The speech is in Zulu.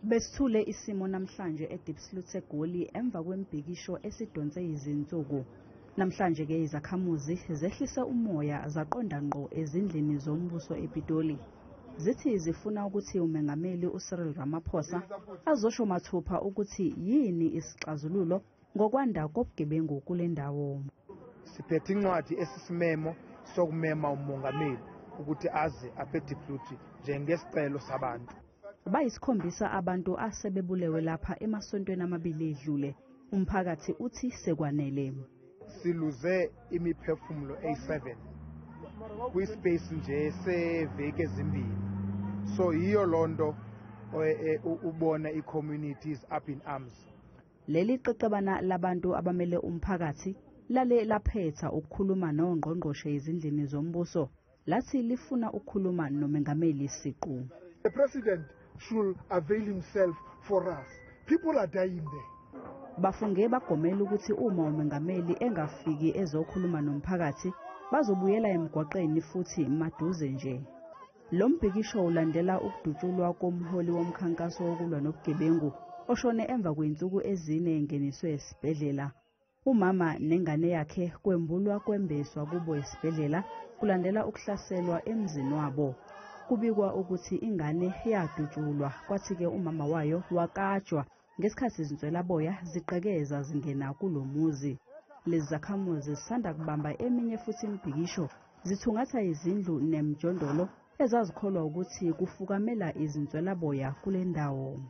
Besithule isimo namhlanje eDiepsloot eGoli emva kwembhikisho esidonse izinsuku. Namhlanje ke izakhamuzi zehlise umoya zaqonda ngqo ezindlini zombuso ePitoli. Zithi zifuna ukuthi Umengameli uCyril Ramaphosa azosho mathupha ukuthi yini isixazululo ngokwanda kobugebengu kulendawo. Siphethe incwadi esisimemo sokumema uMongameli ukuthi aze apha eDiepsloot njengesicelo sabantu. Bayisikhombisa abantu asebebulewe lapha emasontweni amabili edlule. Umphakathi uthi sekwanele. Siluze imiphefumulo e7 kwispace nje seveki ezimbili. So yiyo lonto ubona icommunities up in arms. Leli qeqebana labantu abamele umphakathi lale laphetha ukukhuluma noNgqongqoshe Ezindlini Zombuso lathi lifuna ukukhuluma noMengameli siqu. The president should avail himself for us. People are dying there. Bafunge bagomela ukuthi uma uMengameli engafiki ezokhuluma nomphakathi bazobuyela emgwaqeni futhi maduze nje. Lo mbhikisho ulandela ukudutshulwa komholi womkhankaso wokulwa nobugebengu oshone emva kweinsuku ezine engeniswe esibhedlela. Umama nengane yakhe kwembulwa kwembeswa kubo esibhedlela kulandela ukuhlaselwa emzini wabo. Kubikwa ukuthi ingane yadutshulwa kwathi ke umama wayo wakajwa ngesikhathi izinswelaboya ziqhekeza zingena kulomuzi. Lezi zakhamuzi zisanda kubamba eminye futhi imbhikisho zithungatha izindlu nemjondolo ezazikholwa ukuthi kufukamela izinswelaboya kulendawo.